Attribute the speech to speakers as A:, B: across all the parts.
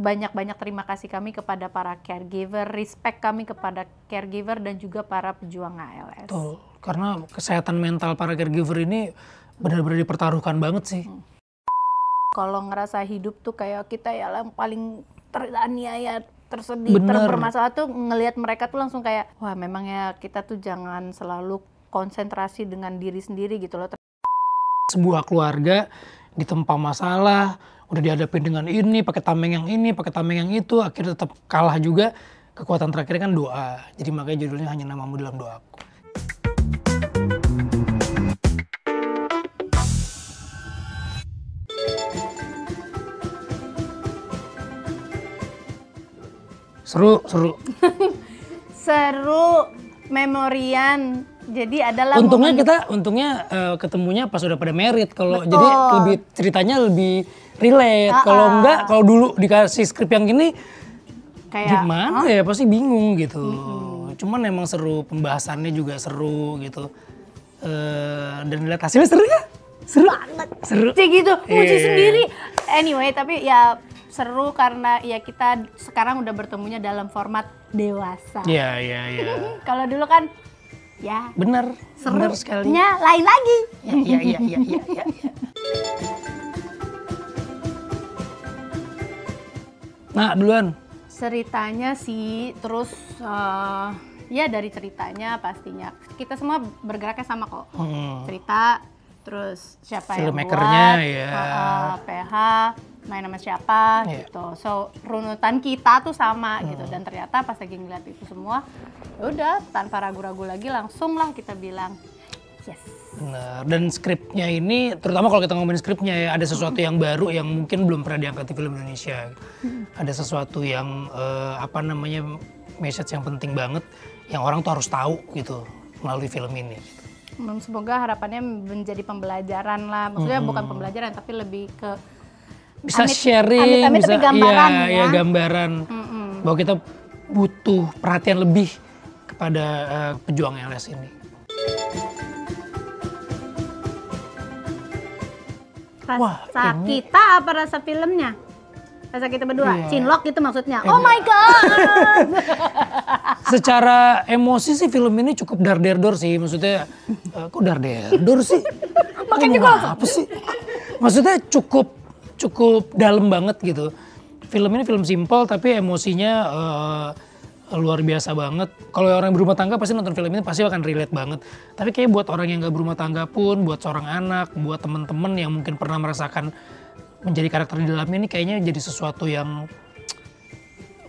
A: banyak-banyak terima kasih kami kepada para caregiver, respect kami kepada caregiver dan juga para pejuang ALS.
B: Betul, karena kesehatan mental para caregiver ini benar-benar dipertaruhkan banget sih.
A: Kalau ngerasa hidup tuh kayak kita ya yang paling teraniaya, tersedih, bermasalah tuh ngelihat mereka tuh langsung kayak wah memang ya kita tuh jangan selalu konsentrasi dengan diri sendiri gitu loh.
B: Sebuah keluarga ditempa masalah, udah dihadapin dengan ini, pakai tameng yang ini, pakai tameng yang itu, akhirnya tetap kalah juga. Kekuatan terakhirnya kan doa. Jadi makanya judulnya Hanya Namamu Dalam Doaku. Seru.
A: Seru, memorian. Jadi adalah
B: untungnya ketemunya pas udah pada merit. Kalau jadi lebih ceritanya lebih relate. Kalau enggak, kalau dulu dikasih skrip yang gini kayak gimana ya pasti bingung gitu. Cuman emang seru, pembahasannya juga seru gitu. Dan lihat hasilnya seru ya? Seru banget. Seru.
A: Kayak gitu, uji sendiri. Anyway, tapi ya seru karena ya kita sekarang udah bertemunya dalam format dewasa.
B: Iya.
A: Kalau dulu kan ya
B: bener sekali.
A: Lain lagi.
B: Iya. Nah, duluan.
A: Ceritanya sih, terus ya dari ceritanya pastinya kita semua bergeraknya sama kok. Cerita, terus siapa yang buat, PH, main sama siapa gitu. So runutan kita tuh sama gitu. Dan ternyata pas lagi ngeliat itu semua, udah tanpa ragu-ragu lagi langsung lah kita bilang yes.
B: Benar. Dan skripnya ini, terutama kalau kita ngomongin skripnya ya, ada sesuatu yang baru yang mungkin belum pernah diangkat di film Indonesia. Ada sesuatu yang message yang penting banget yang orang tuh harus tahu gitu melalui film ini.
A: Semoga harapannya menjadi pembelajaran lah. Maksudnya bukan pembelajaran tapi lebih ke
B: bisa sharing, bisa
A: tapi gambaran ya.
B: Gambaran bahwa kita butuh perhatian lebih kepada pejuang ALS ini.
A: Rasa kita apa rasa filmnya? Rasa kita berdua? Cinlok gitu maksudnya? Oh my god!
B: Secara emosi sih film ini cukup dar-der-dor sih. Maksudnya, kok dar-der-dor sih?
A: Makanya juga
B: apa sih? Maksudnya cukup dalam banget gitu. Film ini film simpel tapi emosinya luar biasa banget. Kalau orang berumah tangga pasti nonton film ini pasti akan relate banget. Tapi kayak buat orang yang gak berumah tangga pun, buat seorang anak, buat teman-teman yang mungkin pernah merasakan menjadi karakter di dalamnya ini kayaknya jadi sesuatu yang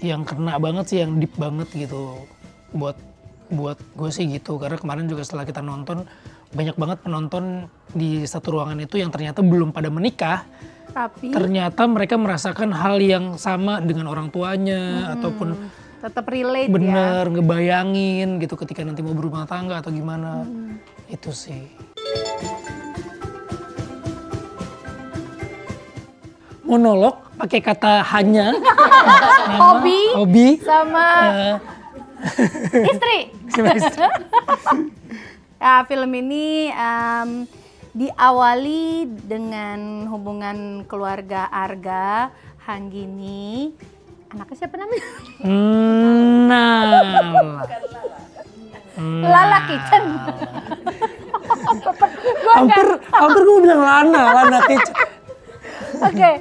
B: kena banget sih, yang deep banget gitu. Buat gue sih gitu. Karena kemarin juga setelah kita nonton, banyak banget penonton di satu ruangan itu yang ternyata belum pada menikah.
A: Tapi
B: ternyata mereka merasakan hal yang sama dengan orang tuanya ataupun
A: tetap relate
B: bener ngebayangin gitu ketika nanti mau berumah tangga atau gimana. Itu sih. Monolog pakai kata hanya. Hobi
A: sama istri. Ya, film ini diawali dengan hubungan keluarga Arga, Hanggini. Anaknya siapa namanya? Lala Kitchen.
B: Hampir gue bilang Lana Kitchen.
A: Oke.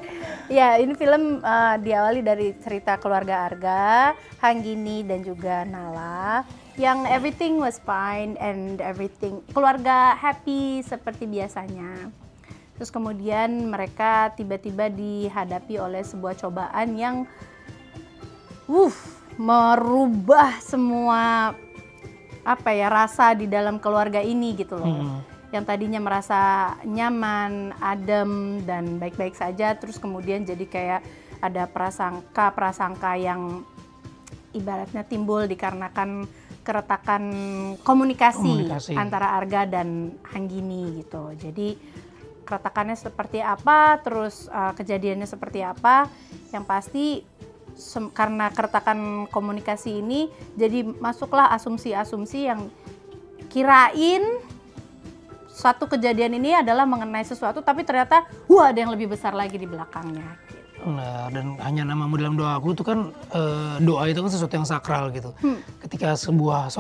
A: Ya, ini film diawali dari cerita keluarga Arga, Hanggini dan juga Nala. Yang everything was fine and everything. Keluarga happy seperti biasanya. Terus kemudian mereka tiba-tiba dihadapi oleh sebuah cobaan yang merubah semua rasa di dalam keluarga ini gitu loh. Yang tadinya merasa nyaman, adem dan baik-baik saja, terus kemudian jadi kayak ada prasangka yang ibaratnya timbul dikarenakan keretakan komunikasi antara Arga dan Hanggini gitu. Jadi keretakannya seperti apa, terus kejadiannya seperti apa, yang pasti karena keretakan komunikasi ini jadi masuklah asumsi-asumsi yang kirain satu kejadian ini adalah mengenai sesuatu, tapi ternyata ada yang lebih besar lagi di belakangnya gitu.
B: Nah, dan hanya namamu dalam doaku itu kan doa itu kan sesuatu yang sakral gitu. Ketika sebuah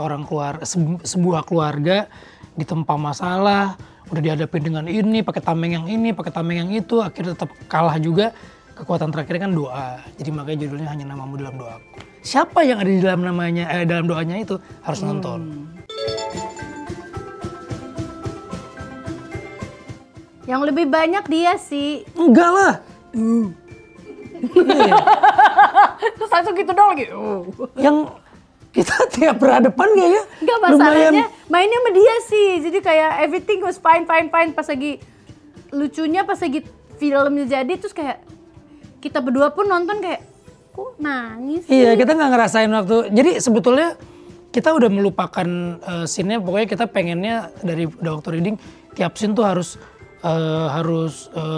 B: keluarga ditempa masalah, udah dihadapin dengan ini, pakai tameng yang ini, pakai tameng yang itu, akhirnya tetap kalah juga. Kekuatan terakhirnya kan doa. Jadi makanya judulnya hanya namamu dalam doaku. Siapa yang ada di dalam dalam doanya itu harus nonton.
A: Yang lebih banyak dia sih.
B: Enggak lah.
A: Terus langsung gitu dong lagi.
B: Yang kita tiap berhadapan kayaknya
A: Enggak, masalahnya mainnya sama dia sih. Jadi kayak everything was fine. Pas lagi lucunya, pas lagi filmnya jadi, terus kayak kita berdua pun nonton kayak kok nangis sih?
B: Iya, kita nggak ngerasain waktu. Jadi sebetulnya kita udah melupakan scene-nya. Pokoknya kita pengennya dari waktu reading tiap scene tuh harus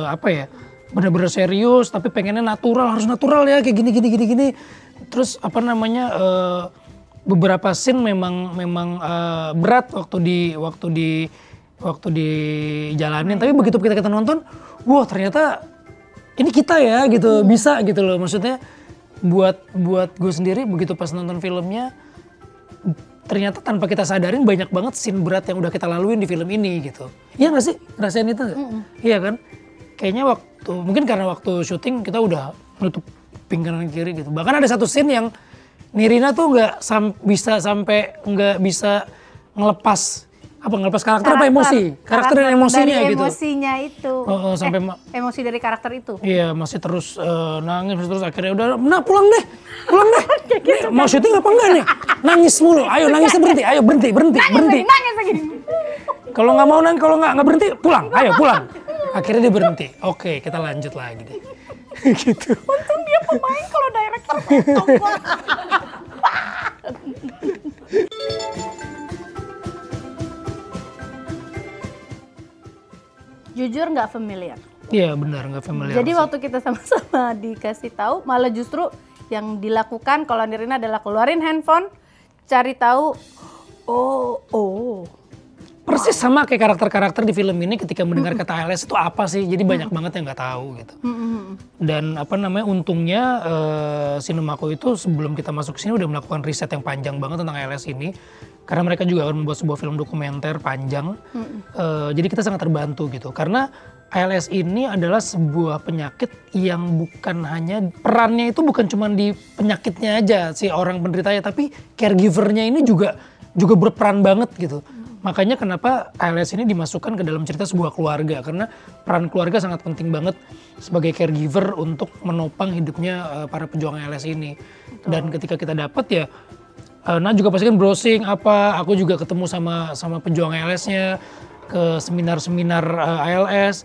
B: apa ya? Bener-bener serius, tapi pengennya harus natural ya, kayak gini. Terus apa namanya, beberapa scene memang berat waktu dijalanin. Tapi begitu kita nonton, wah ternyata ini kita ya gitu, bisa gitu loh. Maksudnya buat gue sendiri begitu pas nonton filmnya, ternyata tanpa kita sadarin banyak banget scene berat yang udah kita laluin di film ini gitu. Iya nggak sih, ngerasain itu nggak? Iya kan? Kayaknya mungkin karena waktu syuting kita udah nutup pinggiran kiri gitu. Bahkan ada satu scene yang Nirina tuh nggak bisa ngelepas karakter apa emosi, karakter dan emosinya
A: dari
B: gitu.
A: Emosinya itu.
B: Sampai
A: emosi dari karakter itu.
B: Iya, masih terus nangis terus akhirnya udah, nah pulang deh. Nih, mau syuting apa enggak nih? Nangis mulu, ayo nangisnya berhenti, ayo berhenti.
A: Nangis lagi.
B: Kalau nggak berhenti, pulang, ayo pulang. Akhirnya dia berhenti. Oke, kita lanjut lagi deh. Gitu.
A: Untung dia pemain, kalau director potong. Jujur nggak familiar.
B: Iya benar, nggak familiar.
A: Jadi waktu kita sama-sama dikasih tahu, malah justru yang dilakukan kalau Nirina adalah keluarin handphone, cari tahu. Oh.
B: Persis sama kayak karakter-karakter di film ini ketika mendengar kata ALS itu apa sih. Jadi banyak banget yang nggak tahu gitu. Dan apa namanya, untungnya Sinemako itu sebelum kita masuk sini udah melakukan riset yang panjang banget tentang ALS ini. Karena mereka juga akan membuat sebuah film dokumenter panjang. Jadi kita sangat terbantu gitu. Karena ALS ini adalah sebuah penyakit yang bukan hanya, perannya itu bukan cuma di penyakitnya aja si orang penderitanya, tapi caregivernya ini juga berperan banget gitu. Makanya kenapa ALS ini dimasukkan ke dalam cerita sebuah keluarga, karena peran keluarga sangat penting banget sebagai caregiver untuk menopang hidupnya para pejuang ALS ini. Betul. Dan ketika kita dapat ya, Nah juga pasti kan browsing aku juga ketemu sama pejuang ALS-nya, ke seminar-seminar ALS.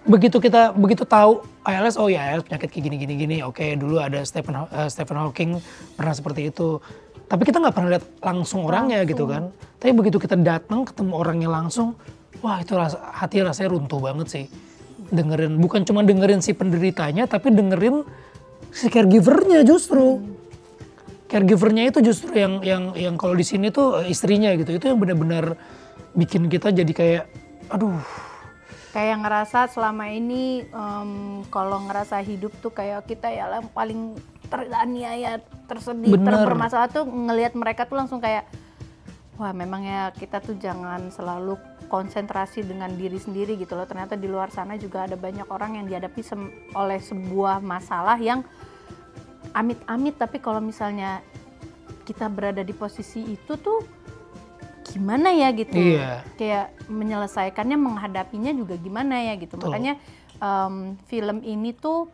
B: Begitu tahu ALS, oh ya ALS penyakit kayak gini. Oke, dulu ada Stephen Hawking pernah seperti itu. Tapi kita nggak pernah lihat langsung orangnya gitu kan. Tapi begitu kita datang ketemu orangnya langsung, wah itu hati rasanya runtuh banget sih. Bukan cuma dengerin si penderitanya, tapi dengerin si caregivernya justru. Caregivernya itu justru yang kalau di sini tuh istrinya gitu. Itu yang benar-benar bikin kita jadi kayak, aduh.
A: Kayak ngerasa selama ini kalau ngerasa hidup tuh kayak kita ya yang paling teraniaya, tersedih, terpermasalah tuh ngelihat mereka tuh langsung kayak, wah memang ya kita tuh jangan selalu konsentrasi dengan diri sendiri gitu loh. Ternyata di luar sana juga ada banyak orang yang dihadapi oleh sebuah masalah yang amit-amit, tapi kalau misalnya kita berada di posisi itu tuh gimana ya gitu. Iya. Kayak menyelesaikannya, menghadapinya juga gimana ya gitu. Betul. Makanya film ini tuh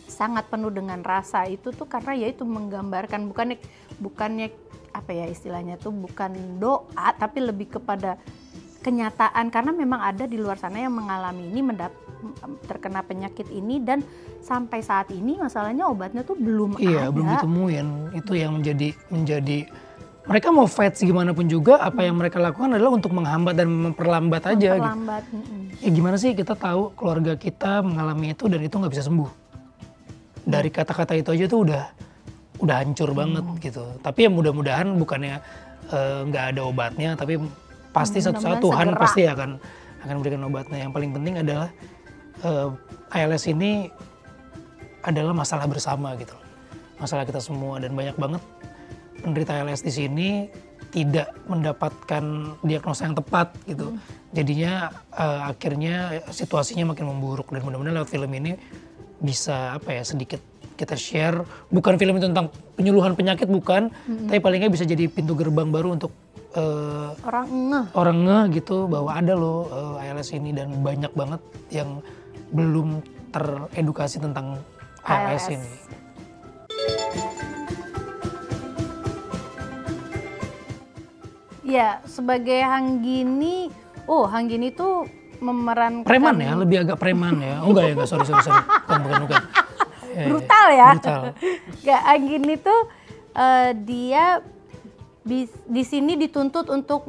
A: sangat penuh dengan rasa itu tuh karena ya itu menggambarkan bukannya apa ya istilahnya tuh bukan doa tapi lebih kepada kenyataan, karena memang ada di luar sana yang mengalami ini, terkena penyakit ini, dan sampai saat ini masalahnya obatnya tuh belum ada.
B: Iya, belum ditemuin. Itu yang menjadi mereka mau fight gimana pun juga, apa yang mereka lakukan adalah untuk menghambat dan memperlambat aja. Gitu. Ya gimana sih kita tahu keluarga kita mengalami itu dan itu nggak bisa sembuh. Dari kata-kata itu aja tuh udah hancur banget gitu. Tapi ya mudah-mudahan bukannya nggak ada obatnya, tapi pasti suatu saat Tuhan segera pasti akan memberikan obatnya. Yang paling penting adalah ALS ini adalah masalah bersama gitu, masalah kita semua, dan banyak banget penderita ALS di sini tidak mendapatkan diagnosa yang tepat gitu. Jadinya akhirnya situasinya makin memburuk, dan mudah-mudahan lewat film ini bisa sedikit kita share, bukan film itu tentang penyuluhan penyakit, bukan, tapi paling nggak bisa jadi pintu gerbang baru untuk
A: orang
B: ngeh gitu bahwa ada loh ALS ini, dan banyak banget yang belum teredukasi tentang ALS ini.
A: Ya, sebagai Hanggini, Hanggini tuh memerankan
B: Preman ya, lebih agak preman ya. Oh enggak ya, enggak, sorry. Bukan.
A: Brutal ya.
B: Brutal.
A: Gak, Hanggini tuh dia di sini dituntut untuk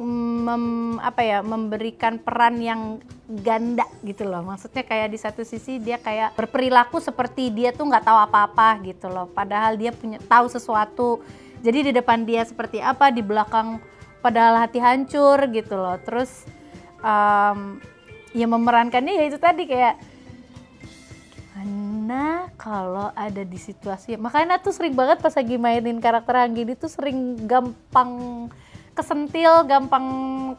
A: memberikan peran yang ganda gitu loh. Maksudnya kayak di satu sisi dia kayak berperilaku seperti dia tuh nggak tahu apa-apa gitu loh. Padahal dia tahu sesuatu. Jadi di depan dia seperti apa, di belakang padahal hati hancur gitu loh. Terus ya memerankannya ya itu tadi kayak gimana kalau ada di situasi, makanya tuh sering banget pas lagi mainin karakter Hanggini tuh sering gampang kesentil, gampang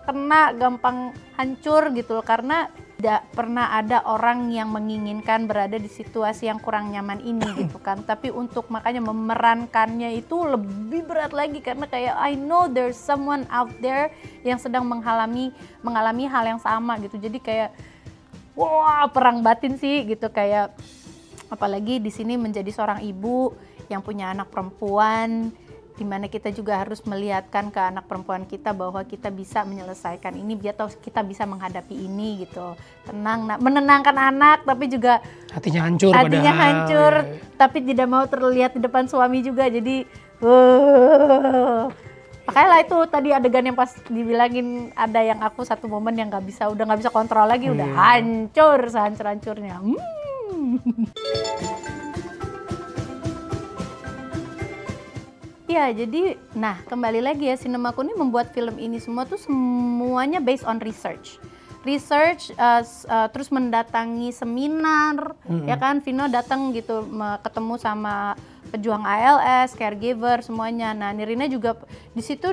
A: kena, gampang hancur gitu loh, karena tidak pernah ada orang yang menginginkan berada di situasi yang kurang nyaman ini gitu kan. Tapi untuk makanya memerankannya itu lebih berat lagi, karena kayak I know there's someone out there yang sedang mengalami hal yang sama gitu. Jadi kayak wah, perang batin sih gitu, kayak apalagi di sini menjadi seorang ibu yang punya anak perempuan, dimana kita juga harus melihatkan ke anak perempuan kita bahwa kita bisa menyelesaikan ini, biar tahu kita bisa menghadapi ini gitu. Menenangkan anak, tapi juga
B: hatinya hancur,
A: tapi tidak mau terlihat di depan suami juga. Jadi makanya lah itu tadi adegan yang pas dibilangin ada yang aku satu momen yang udah nggak bisa kontrol lagi, udah hancur sehancur-hancurnya. Ya, jadi kembali lagi ya, Sinemaku ini membuat film ini semua tuh semuanya based on research, terus mendatangi seminar, ya kan, Vino datang gitu ketemu sama pejuang ALS, caregiver semuanya. Nah, Nirina juga di situ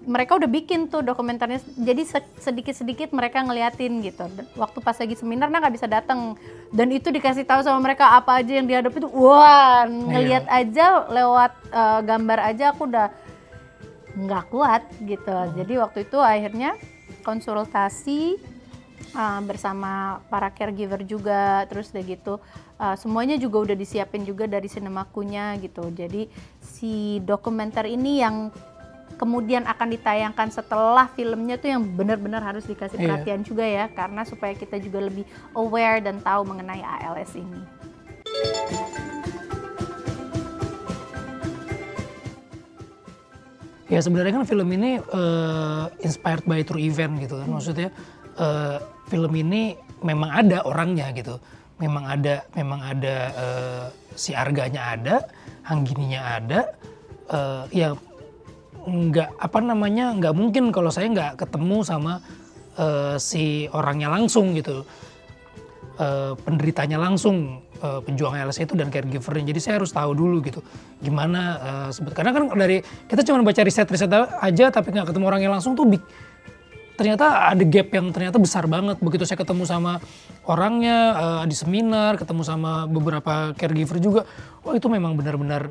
A: mereka udah bikin tuh dokumenternya, jadi sedikit-sedikit mereka ngeliatin gitu. Waktu pas lagi seminar nggak bisa datang, dan itu dikasih tahu sama mereka apa aja yang dihadapi itu. Wah, ngelihat aja lewat gambar aja aku udah nggak kuat gitu. Jadi waktu itu akhirnya konsultasi bersama para caregiver juga, terus udah gitu semuanya juga udah disiapin juga dari Sinemakunya gitu. Jadi si dokumenter ini yang kemudian akan ditayangkan setelah filmnya tuh yang benar-benar harus dikasih perhatian juga ya, karena supaya kita juga lebih aware dan tahu mengenai ALS ini.
B: Ya, sebenarnya kan film ini inspired by true event gitu kan. Maksudnya film ini memang ada orangnya gitu. Memang ada si Arganya ada, Hanggininya ada. Ya nggak mungkin kalau saya nggak ketemu sama si orangnya langsung gitu, penderitanya langsung, pejuang ALS itu dan caregivernya. Jadi saya harus tahu dulu gitu gimana karena kan dari kita cuma baca riset aja tapi nggak ketemu orangnya langsung tuh ternyata ada gap yang ternyata besar banget. Begitu saya ketemu sama orangnya di seminar, ketemu sama beberapa caregiver juga, itu memang benar-benar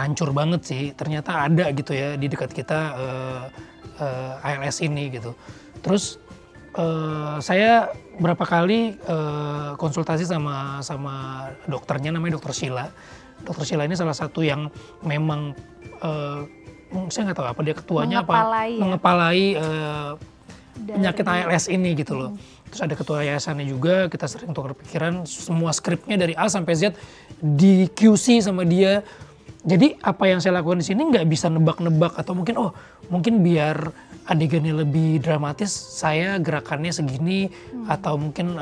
B: hancur banget sih. Ternyata ada gitu ya di dekat kita ALS ini gitu. Terus saya berapa kali konsultasi sama dokternya, namanya Dokter Sheila. Dokter Sheila ini salah satu yang memang saya nggak tahu apa dia ketuanya mengepalai penyakit ALS ini gitu loh. Terus ada ketua yayasannya juga, kita sering tukar pikiran, semua skripnya dari A sampai Z di QC sama dia. Jadi apa yang saya lakukan di sini nggak bisa nebak-nebak, atau mungkin biar adegannya lebih dramatis saya gerakannya segini, atau mungkin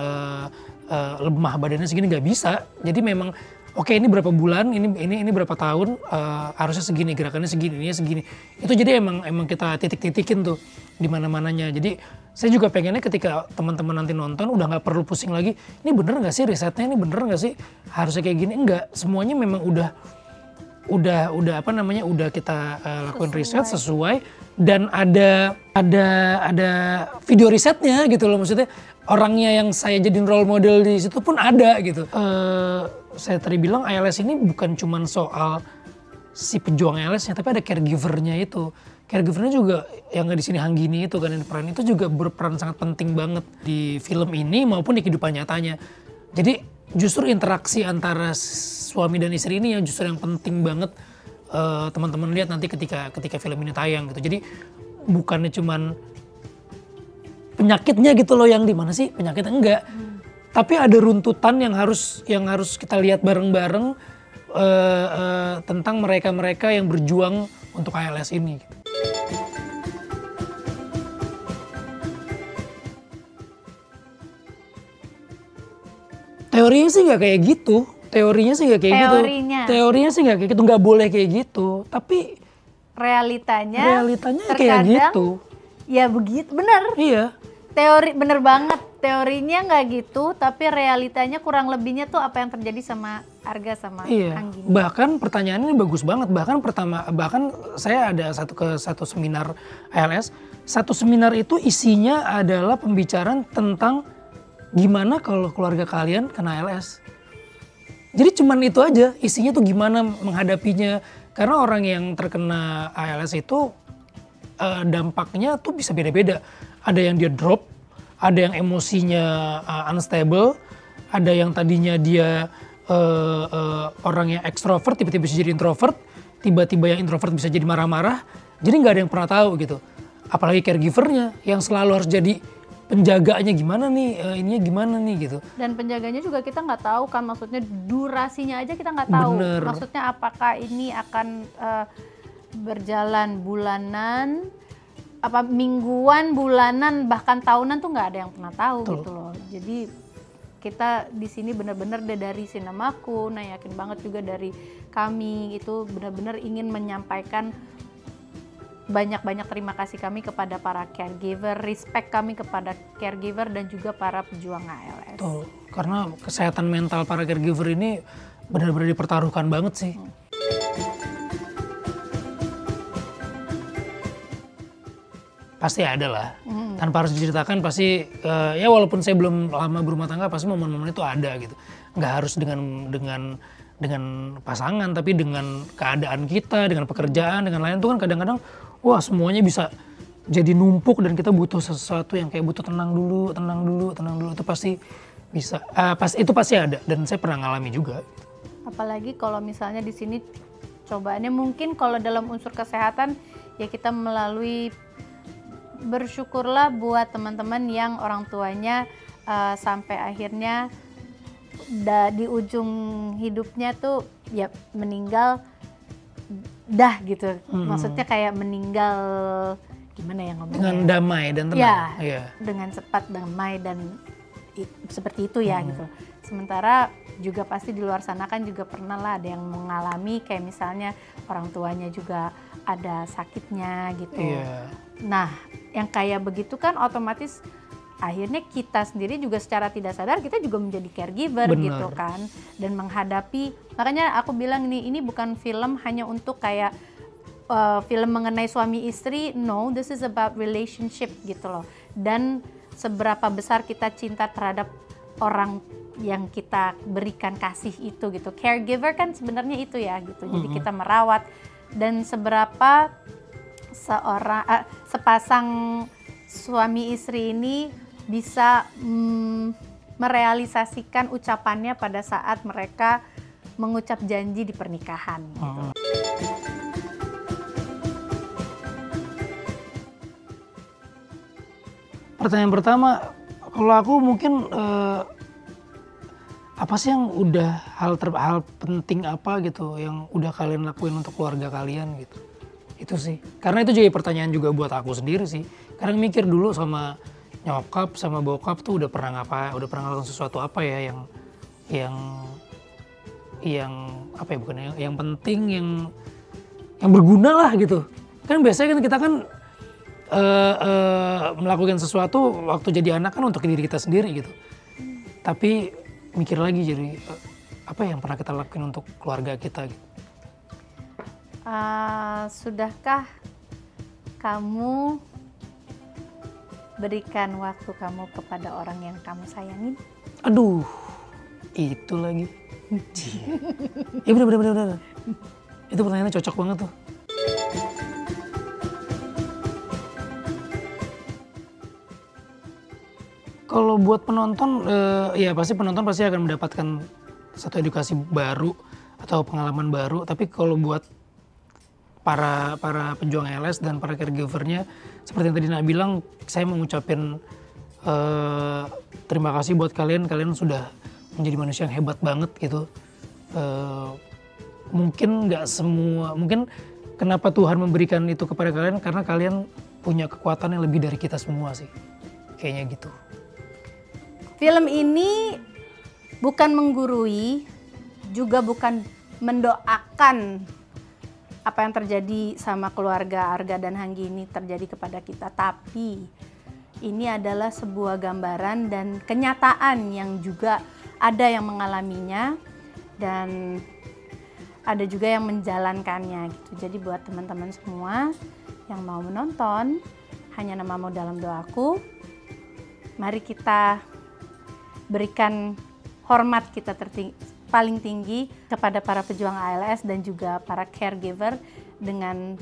B: lemah badannya segini, nggak bisa. Jadi memang ini berapa bulan, ini berapa tahun, harusnya segini, gerakannya segini, ini segini. Itu jadi emang kita titik-titikin tuh. di mana-mananya. Jadi saya juga pengennya ketika teman-teman nanti nonton udah nggak perlu pusing lagi, ini bener nggak sih risetnya, ini bener nggak sih harusnya kayak gini, enggak, semuanya memang udah apa namanya, udah kita lakukan riset sesuai, dan ada video risetnya gitu loh, maksudnya orangnya yang saya jadiin role model di situ pun ada gitu. Saya tadi bilang ALS ini bukan cuman soal si pejuang ALS-nya, tapi ada caregiver-nya itu. Caregiver-nya juga yang di sini Hanggini itu kan, yang peran itu juga berperan sangat penting banget di film ini maupun di kehidupan nyatanya. Jadi justru interaksi antara suami dan istri ini yang justru yang penting banget teman-teman lihat nanti ketika film ini tayang gitu. Jadi bukannya cuman penyakitnya gitu loh yang di mana sih penyakitnya, enggak. Tapi ada runtutan yang harus kita lihat bareng-bareng tentang mereka-mereka yang berjuang untuk ALS ini. Teorinya sih nggak kayak gitu. Teorinya sih nggak kayak gitu. Nggak boleh kayak gitu. Tapi
A: realitanya
B: kayak gitu.
A: Ya begitu, bener.
B: Iya.
A: Teori bener banget. Teorinya nggak gitu, tapi realitanya kurang lebihnya tuh apa yang terjadi sama Arga sama Hanggini.
B: Bahkan pertanyaannya bagus banget. Bahkan saya ada satu seminar ALS. Satu seminar itu isinya adalah pembicaraan tentang gimana kalau keluarga kalian kena ALS. Jadi cuman itu aja, isinya tuh gimana menghadapinya. Karena orang yang terkena ALS itu dampaknya tuh bisa beda-beda. Ada yang dia drop, ada yang emosinya unstable, ada yang tadinya dia orang yang ekstrovert tiba-tiba bisa jadi introvert, tiba-tiba yang introvert bisa jadi marah-marah. Jadi nggak ada yang pernah tahu gitu. Apalagi caregivernya yang selalu harus jadi penjaganya gimana nih, ininya gimana nih gitu.
A: Dan penjaganya juga kita nggak tahu kan, maksudnya durasinya aja kita nggak tahu.
B: Bener.
A: Maksudnya apakah ini akan berjalan bulanan, apa mingguan, bulanan, bahkan tahunan tuh nggak ada yang pernah tahu. Betul. Gitu loh. Jadi kita di sini benar-benar dari Sinemaku, nah yakin banget juga dari kami itu benar-benar ingin menyampaikan banyak-banyak terima kasih kami kepada para caregiver, respect kami kepada caregiver dan juga para pejuang ALS.
B: Betul, karena kesehatan mental para caregiver ini benar-benar dipertaruhkan banget sih. Pasti ada lah, tanpa harus diceritakan pasti, ya walaupun saya belum lama berumah tangga pasti momen-momen itu ada gitu. Nggak harus dengan pasangan, tapi dengan keadaan kita, dengan pekerjaan, dengan lain itu kan kadang-kadang wah semuanya bisa jadi numpuk dan kita butuh sesuatu yang kayak butuh tenang dulu itu pasti bisa, itu pasti ada dan saya pernah ngalami juga.
A: Apalagi kalau misalnya di sini cobaannya mungkin kalau dalam unsur kesehatan ya kita melalui, bersyukurlah buat teman-teman yang orang tuanya sampai akhirnya di ujung hidupnya tuh ya meninggal dah gitu. Maksudnya kayak meninggal gimana ya ngomongnya? Dengan
B: damai dan tenang.
A: Ya, dengan cepat, damai dan seperti itu ya gitu. Sementara juga pasti di luar sana kan juga pernah lah ada yang mengalami kayak misalnya orang tuanya juga ada sakitnya gitu. Nah, yang kayak begitu kan otomatis akhirnya kita sendiri juga secara tidak sadar kita juga menjadi caregiver. Bener. Gitu kan, dan menghadapi, makanya aku bilang ini bukan film hanya untuk kayak film mengenai suami istri, no, this is about relationship gitu loh, dan seberapa besar kita cinta terhadap orang yang kita berikan kasih itu gitu. Caregiver kan sebenarnya itu ya gitu, jadi kita merawat, dan seberapa sepasang suami istri ini bisa merealisasikan ucapannya pada saat mereka mengucap janji di pernikahan. Gitu.
B: Pertanyaan pertama, kalau aku mungkin apa sih yang udah hal penting apa gitu yang udah kalian lakuin untuk keluarga kalian gitu? Itu sih, karena itu jadi pertanyaan juga buat aku sendiri sih. Kadang mikir dulu sama nyokap sama bokap tuh udah pernah ngelakuin sesuatu apa ya yang apa ya, bukan yang penting, yang berguna lah gitu. Kan biasanya kan kita kan melakukan sesuatu waktu jadi anak kan untuk diri kita sendiri gitu. Tapi mikir lagi jadi apa yang pernah kita lakuin untuk keluarga kita gitu.
A: Sudahkah kamu berikan waktu kamu kepada orang yang kamu sayangin?
B: Aduh, itu lagi. Ya bener. Itu pertanyaannya cocok banget tuh. Kalau buat penonton, ya pasti penonton pasti akan mendapatkan satu edukasi baru atau pengalaman baru. Tapi kalau buat para pejuang ALS dan para caregiver-nya, seperti yang tadi Nak bilang, saya mengucapkan terima kasih buat kalian. Kalian sudah menjadi manusia yang hebat banget gitu. Mungkin nggak semua, mungkin kenapa Tuhan memberikan itu kepada kalian karena kalian punya kekuatan yang lebih dari kita semua sih. Kayaknya gitu.
A: Film ini bukan menggurui, juga bukan mendoakan apa yang terjadi sama keluarga Arga dan Hanggi ini terjadi kepada kita. Tapi ini adalah sebuah gambaran dan kenyataan yang juga ada yang mengalaminya dan ada juga yang menjalankannya gitu. Jadi buat teman-teman semua yang mau menonton Hanya Namamu Dalam Doaku, mari kita berikan hormat kita paling tinggi kepada para pejuang ALS dan juga para caregiver dengan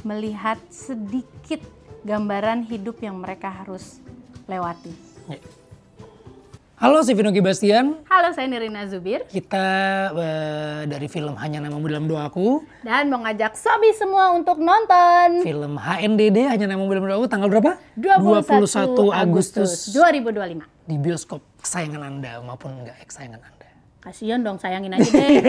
A: melihat sedikit gambaran hidup yang mereka harus lewati.
B: Halo, saya Vino Bastian.
A: Halo, saya Nirina Zubir.
B: Kita dari film Hanya Namamu Dalam Doaku.
A: Dan mau ngajak Sobi semua untuk nonton
B: film HNDD Hanya Namamu Dalam Doaku tanggal berapa?
A: 21 Agustus 2025.
B: Di bioskop kesayangan Anda maupun enggak kesayangan Anda.
A: Kasian dong, sayangin aja deh.